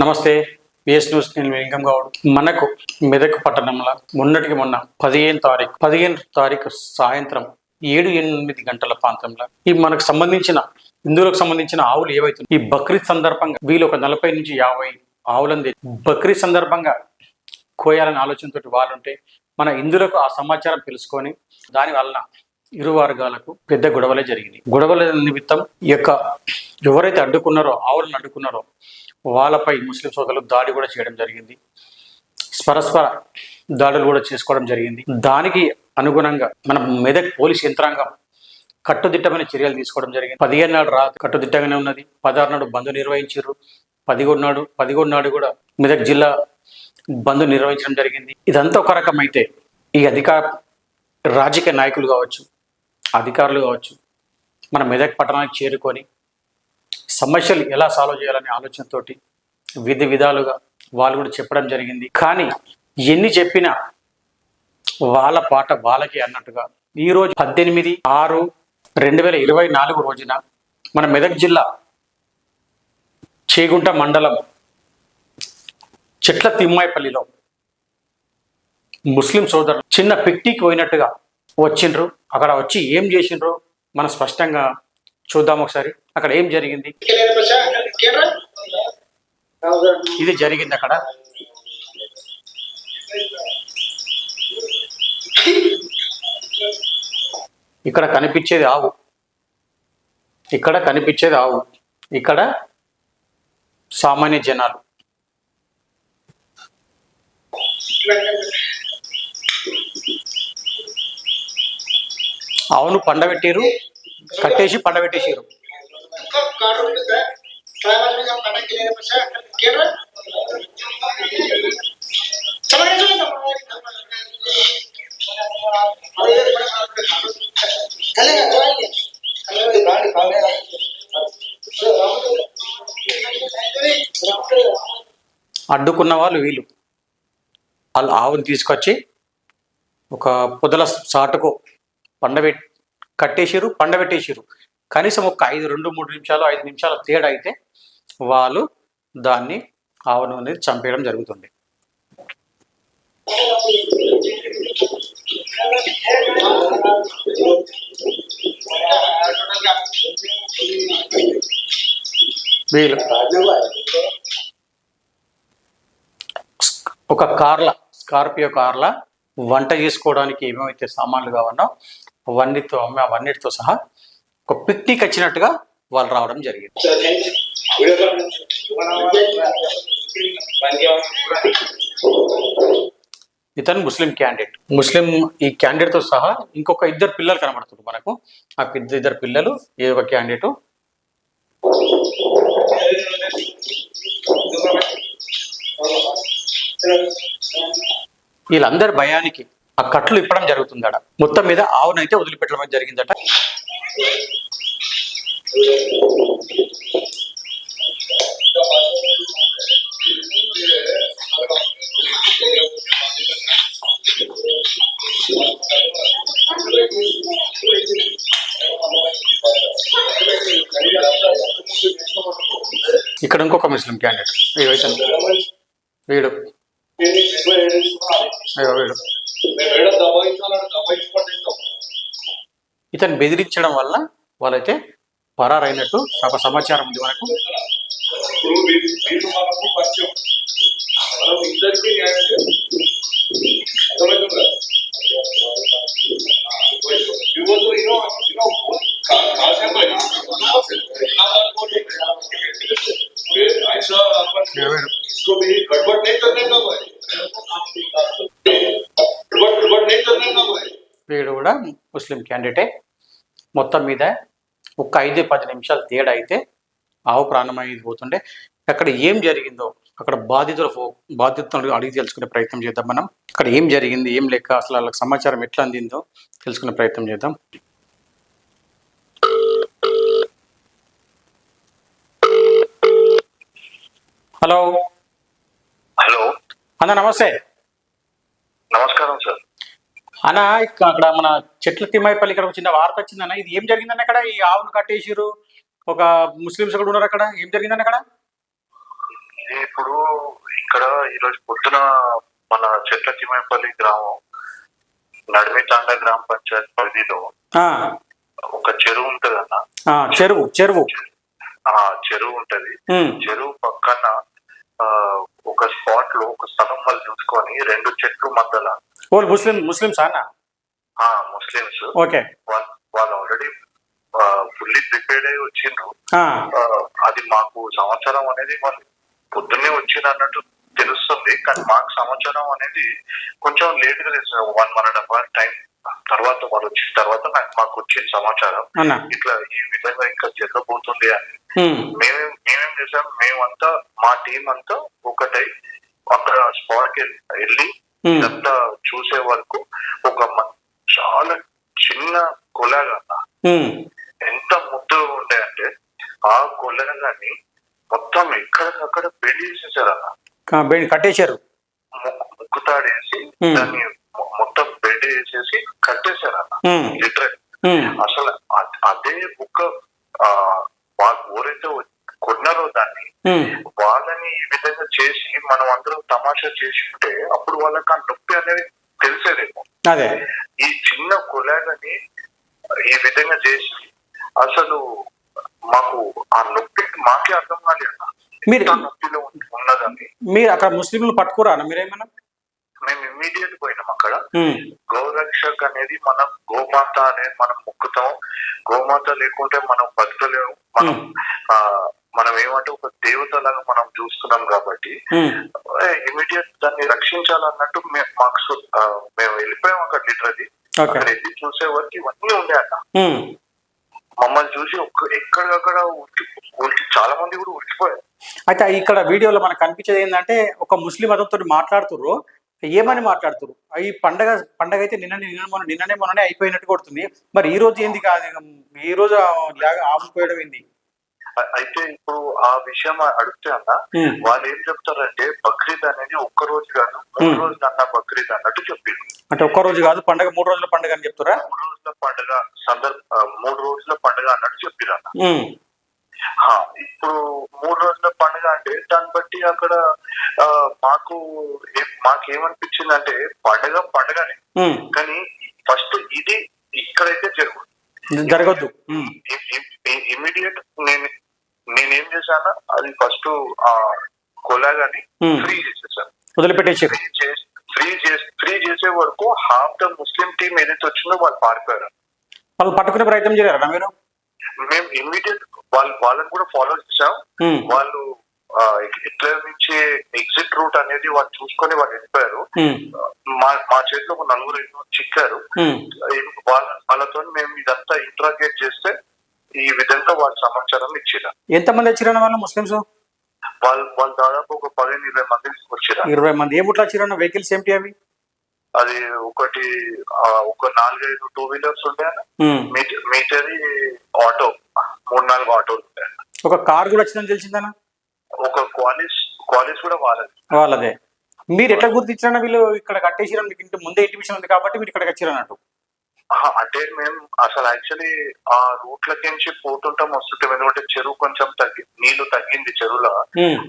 నమస్తే. BS news, నేను వెంకం గౌడ్. మనకు మెదక్ పట్టణంలో మొన్న 15 తారీఖు సాయంత్రం 7-8 గంటల ప్రాంతంలో ఈ మనకు సంబంధించిన హిందువులకు సంబంధించిన ఆవులు ఏవైతే ఈ బక్రీద్ సందర్భంగా వీళ్ళు ఒక 40 నుంచి 50 ఆవులను బక్రీద్ సందర్భంగా కోయాలని ఆలోచనతో వాళ్ళుంటే మన హిందువులకు ఆ సమాచారం తెలుసుకొని దాని వలన ఇరు వర్గాలకు పెద్ద గొడవలే జరిగింది. గొడవల నిమిత్తం ఈ యొక్క ఎవరైతే ఆవులను అడ్డుకున్నారో వాళ్ళపై ముస్లిం సోదరులు దాడి కూడా చేయడం జరిగింది. పరస్పర దాడులు కూడా చేసుకోవడం జరిగింది. దానికి అనుగుణంగా మన మెదక్ పోలీస్ యంత్రాంగం కట్టుదిట్టమైన చర్యలు తీసుకోవడం జరిగింది. 15 నాడు రాత్రి కట్టుదిట్టంగానే ఉన్నది. 16 నాడు బంద్ నిర్వహించారు. 11 నాడు కూడా మెదక్ జిల్లా బంద్ నిర్వహించడం జరిగింది. ఇదంతా ఒక రకమైతే ఈ రాజకీయ నాయకులు కావచ్చు, అధికారులు కావచ్చు, మన మెదక్ పట్టణానికి చేరుకొని సమస్యలు ఎలా సాల్వ్ చేయాలనే ఆలోచనతోటి విధాలుగా వాళ్ళు కూడా చెప్పడం జరిగింది. కానీ ఎన్ని చెప్పినా వాళ్ళ పాట వాళ్ళకి అన్నట్టుగా ఈరోజు 18/6/2024 రోజున మన మెదక్ జిల్లా చేగుంట మండలం చెట్ల తిమ్మాయిపల్లిలో ముస్లిం సోదరులు చిన్న పిక్నిక్ పోయినట్టుగా వచ్చిండ్రు. అక్కడ వచ్చి ఏం చేసిండ్రో మనం స్పష్టంగా చూద్దాం ఒకసారి. అక్కడ ఏం జరిగింది, ఇది జరిగింది అక్కడ. ఇక్కడ కనిపించేది ఆవు, ఇక్కడ సామాన్య జనాలు. ఆవును పండబెట్టారు, కట్టేసి పండబెట్టేసారు. అడ్డుకున్న వాళ్ళు ఆవును తీసుకొచ్చి ఒక పొదల సాటుకు పండబెట్టేసారు. కనీసం ఒక 2-3 నిమిషాలు 5 నిమిషాల తేడా అయితే వాళ్ళు దాన్ని ఆవును అనేది చంపేయడం జరుగుతుంది. వీళ్ళు ఒక స్కార్పియో కార్ల వంట చేసుకోవడానికి ఏమేమైతే సామాన్లు కావన్నో అవన్నిటితో సహా ఒక పిక్నిక్ వచ్చినట్టుగా వాళ్ళు రావడం జరిగింది. ఇతను ముస్లిం క్యాండిడేట్. ఈ క్యాండిడేట్తో సహా ఇంకొక 2 పిల్లలు కనబడుతున్నారు మనకు. ఆ 2 పిల్లలు ఏ ఒక క్యాండిడేట్. వీళ్ళందరి భయానికి ఆ కట్లు ఇప్పడం జరుగుతుందట. మొత్తం మీద ఆవునైతే వదిలిపెట్టడం జరిగిందట. ఇక్కడ ఇంకొక ముస్లిం క్యాండిడేట్ వీడు ఇతను బెదిరించడం వల్ల వాళ్ళైతే పరారైనట్టు ఒక సమాచారం ఉంది మనకు. వీడు కూడా ముస్లిం క్యాండిడేటే. మొత్తం మీద ఒక 5-10 నిమిషాలు తేడా అయితే ఆవు ప్రాణం అనేది పోతుండే. అక్కడ ఏం జరిగిందో అక్కడ బాధితులను అడిగి తెలుసుకునే ప్రయత్నం చేద్దాం మనం. అక్కడ ఏం జరిగింది, ఏం లెక్క, అసలు వాళ్ళకి సమాచారం ఎట్లా అందిందో తెలుసుకునే ప్రయత్నం చేద్దాం. హలో అన్న, నమస్తే. నమస్కారం సార్. అన్న, అక్కడ మన చెట్ల తిమ్మాయిపల్లి ఇక్కడ చిన్న వార్త వచ్చిందన్న. ఇది ఏం జరిగిందన్న? అక్కడ ఈ ఆవును కట్టేసిరు, ఒక ముస్లిమ్స్ కూడా ఉన్నారు అక్కడ. ఏం జరిగిందన్న అక్కడ? ఇది ఇప్పుడు ఇక్కడ ఈరోజు పొద్దున మన చెట్లకిమేపల్లి గ్రామం నడిమితాండ గ్రామ పంచాయత్ పరిధిలో ఆ, ఒక చెరువు ఉంటది అన్న. చెరువు చెరువు. ఆ చెరువు ఉంటది. ఉమ్, చెరువు పక్కన ఆ ఒక స్పాట్ లో ఒక స్థలం వాళ్ళు చూసుకొని 2 చెట్లు మధ్యలో ఓ ముస్లిమ్స్ అన్న. Muslims okay. వాళ్ళు ఆల్రెడీ ఫుల్లీ ప్రిపేర్డ్ అయి వచ్చిండ్రు. ఆ, అది మాకు సమాచారం అనేది వాళ్ళు పొద్దున్నే వచ్చింది అన్నట్టు తెలుస్తుంది, కానీ మాకు సమాచారం అనేది కొంచెం లేట్ గా తెలుస్తుంది. 1.5 hour టైం తర్వాత వాళ్ళు వచ్చిన తర్వాత మాకు వచ్చిన సమాచారం అన్న. ఇట్లా ఈ విధంగా ఇంకా జరగబోతుంది అని. ఉమ్, మేమేం చేసాం, మేమంతా మా టీం అంతా ఒకటై అక్కడ స్పాట్ కి వెళ్ళి ఉమ్, ఇదంతా చూసే వరకు ఒక చాలా చిన్న కొలాగా ఉమ్, ఎంత ముద్దుగా ఉండే అంటే ఆ కొలగాన్ని మొత్తం ఎక్కడికక్కడ పెళ్లి చేసేసారన్న. కట్టేశారు. ముక్కుతాడేసి Hmm. దాన్ని మొత్తం బెడ్ వేసేసి కట్టేశారన్న. Hmm. లిటరల్ ఉమ్, అసలు అదే బుక్ వాళ్ళు ఎవరైతే కొన్నారో దాన్ని ఉమ్, వాళ్ళని ఈ విధంగా చేసి మనం అందరం తమాషా చేసి ఉంటే అప్పుడు వాళ్ళకి ఆ నొప్పి అనేది తెలిసేదేమో. అదే. ఈ చిన్న కొలాగని ఈ విధంగా చేసి అసలు మాకు ఆ నొప్పి మాకే అర్థం కాలేదు. మీరు నొప్పిలో ఉన్నదని మీరు అక్కడ ముస్లింలు పట్టుకురా అన్న మీరేమన్నా? మేము ఇమ్మీడియట్ పోయినాం అక్కడ. ఉమ్, గోరక్షక్ అనేది మనం గోమాత అనేది మనం మొక్కుతాం. గోమాత లేకుంటే మనం బతకలేము. మనం మనం ఏమంటే ఒక దేవత లాగా మనం చూస్తున్నాం కాబట్టి ఉమ్, ఇమీడియట్ దాన్ని రక్షించాలన్నట్టు మేము వెళ్ళిపోయాం అక్కడ లిటరలీ. ఓకే. అక్కడ వెళ్ళి చూసే వరకు ఇవన్నీ ఉండే అన్న. ఉమ్. మమ్మల్ని చూసి ఎక్కడికక్కడ చాలా మంది కూడా ఉరికిపోయారు. అయితే ఇక్కడ వీడియోలో మనకు కనిపించేది ఏంటంటే ఒక ముస్లిం మతంతో మాట్లాడుతుర్రు. ఏమని మాట్లాడుతుర్రు? ఈ పండగ అయితే నిన్ననే మొన్ననే అయిపోయినట్టు కొడుతుంది. మరి ఈ రోజు ఏంది కాదు, ఈ రోజు ఆగిపోయడం ఏంది? అయితే ఇప్పుడు ఆ విషయం అడిగితే అన్న వాళ్ళు ఏం చెప్తారంటే బక్రీద్ అనేది ఒక్క రోజు కాదు 3 రోజులు అన్న బక్రీద్ అన్నట్టు చెప్పింది. అంటే ఒక్క రోజు కాదు పండగ 3 రోజుల పండుగ అని చెప్తారా? 3 రోజుల పండుగ 3 రోజుల పండుగ అన్నట్టు చెప్పిరన్న. ఇప్పుడు 3 రోజుల పండుగ అంటే దాన్ని బట్టి అక్కడ మాకేమనిపించింది అంటే పండుగనే, కానీ ఫస్ట్ ఇది ఇక్కడైతే జరగద్దు. ఇమీడియట్ నేనేం చేశాను, అది ఫస్ట్ కొలాగాని ఫ్రీ చేసేసాను, వదిలిపెట్టేసారు. ఫ్రీ చేసే వరకు హాఫ్ ద ముస్లిం టీం ఏదైతే వచ్చిందో వాళ్ళు పారిపోయారు. వాళ్ళు పట్టుకునే ప్రయత్నం చేయారా మీరు? మేము ఇమ్మీడియట్ వాళ్ళని కూడా ఫాలో చేసాం. వాళ్ళు ఇట్లా నుంచి ఎగ్జిట్ రూట్ అనేది వాళ్ళు చూసుకొని వాళ్ళు వెళ్ళిపోయారు. మా చేతిలో ఒక 4 చిక్కారు. వాళ్ళతో మేము ఇదంతా ఇంట్రాగేట్ చేస్తే ఈ విధంగా వాళ్ళ సమాచారం ఇచ్చారు. ఎంతమంది వచ్చిరన్న వాళ్ళు ముస్లిమ్స్? వాళ్ళు దాదాపు ఒక 15-20 మంది వచ్చారు. 20 మంది. ఏ బుట్ల వచ్చిరన్న? వెహికల్స్ ఏమిటి అవి? అది ఒక 4-5 2 వీలర్స్ ఉంటాయన్న. మిగతాది ఆటో 3-4 ఆటోలు ఉంటాయి. ఒక కార్ కూడా వచ్చిందని తెలిసిందన్న? ఒక క్వాలిస్ కూడా వాళ్ళదే. మీరు ఎట్లా గుర్తించారన్న వీళ్ళు ఇక్కడ కట్టేసిరని? మీకు ఇంటి ముందే ఇంటిమిషన్ ఉంది కాబట్టి మీరు ఇక్కడికి వచ్చిరన్నట్టు. అంటే మేము అసలు యాక్చువల్లీ ఆ రూట్లకి నుంచి పోతుంటాం వస్తుంటాం. ఎందుకంటే చెరువు కొంచెం నీళ్లు తగ్గింది చెరువులో.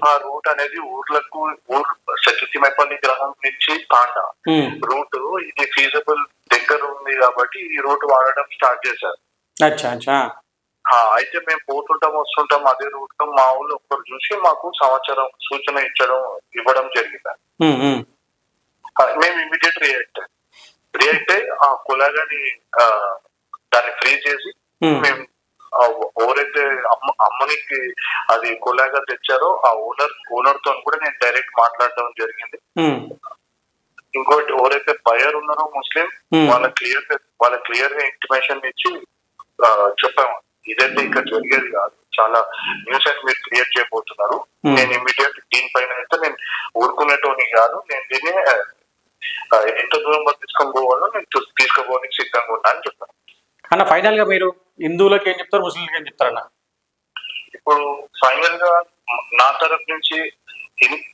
ఆ రూట్ అనేది ఊరు సచితిమైపల్లి గ్రామం నుంచి తాండా రూట్ ఇది ఫీజబుల్ దగ్గర ఉంది కాబట్టి ఈ రూట్ వాడడం స్టార్ట్ చేశారు. అయితే మేము పోతుంటాం వస్తుంటాం అదే రూట్ లో. మా ఊళ్ళో ఒక్కరు చూసి మాకు సమాచారం సూచన ఇవ్వడం జరిగింది. మేము ఇమీడియట్ రియాక్ట్ అయ్యి ఆ కులాగాని దాన్ని ఫ్రీ చేసి మేము ఎవరైతే అమ్మనికి అది కులాగా తెచ్చారో ఆ ఓనర్ తో కూడా నేను డైరెక్ట్ మాట్లాడడం జరిగింది. ఇంకోటి ఎవరైతే బయర్ ఉన్నారో ముస్లిం వాళ్ళ క్లియర్ గా ఇంటిమేషన్ ఇచ్చి చెప్పాము, ఇదైతే ఇక్కడ జరిగేది కాదు, చాలా న్యూసెన్స్ మీరు క్రియేట్ చేయబోతున్నారు. నేను ఇమీడియట్ దీనిపైన అయితే నేను ఊరుకునేటోని కాదు, నేను దీన్ని ఎంత దూరం తీసుకొని పోవాలో నేను తీసుకోపోవడానికి సిద్ధంగా ఉన్నా అని చెప్పాను. అన్న ఫైనల్ గా మీరు హిందువులకు ఏం చెప్తారు, ముస్లింలకు ఏం చెప్తారన్న? ఇప్పుడు ఫైనల్ గా నా తరఫు నుంచి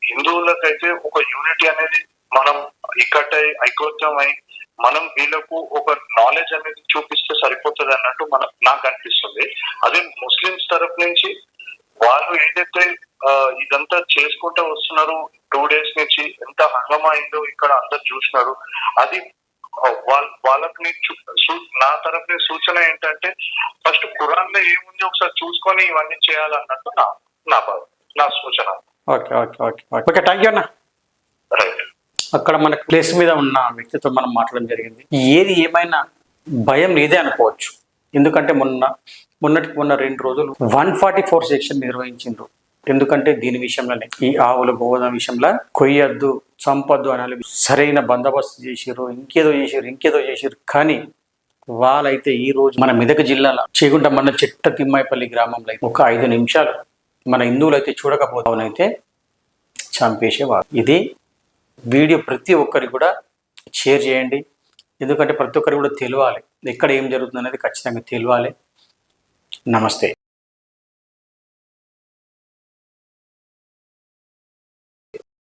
హిందువులకైతే ఒక యూనిటీ అనేది మనం ఇక్కడై ఐక్యమై మనం వీళ్ళకు ఒక నాలెడ్జ్ అనేది చూపిస్తే సరిపోతుంది అన్నట్టు నాకు అనిపిస్తుంది. అదే ముస్లిమ్స్ తరఫు నుంచి వాళ్ళు ఏదైతే ఇదంతా చేసుకుంటూ వస్తున్నారు 2 days నుంచి. ఎంత హంగమా అయిందో ఇక్కడ అందరు చూసినారు. అది వాళ్ళకి నా తరఫున సూచన ఏంటంటే ఫస్ట్ ఖురాన్ లో ఏముంది ఒకసారి చూసుకొని ఇవన్నీ చేయాలన్నట్టు నా సూచన. Okay okay okay okay thank you అన్న. రైట్. అక్కడ మన ప్లేస్ మీద ఉన్న వ్యక్తితో మనం మాట్లాడడం జరిగింది. ఏది ఏమైనా భయం లేదే అనుకోవచ్చు. ఎందుకంటే మొన్నటికి 2 రోజులు 144 సెక్షన్ నిర్వహించిండ్రు. ఎందుకంటే దీని విషయంలోనే ఈ ఆవుల గోధుమ విషయంలో కొయ్యొద్దు చంపొద్దు అని సరైన బందోబస్తు చేసిర్రు, ఇంకేదో చేసిర్రు. కానీ వాళ్ళైతే ఈ రోజు మన మెదక్ జిల్లాలో చేగుంట మన చిట్ట తిమ్మాయిపల్లి గ్రామంలో ఒక 5 నిమిషాలు మన హిందువులు అయితే చూడకపోతావునైతే చంపేసేవారు. ఇది వీడియో ప్రతి ఒక్కరికి కూడా షేర్ చేయండి. ఎందుకంటే ప్రతి ఒక్కరికి కూడా తెలియాలి ఎక్కడ ఏం జరుగుతుంది అనేది ఖచ్చితంగా తెలియాలి. నమస్తే.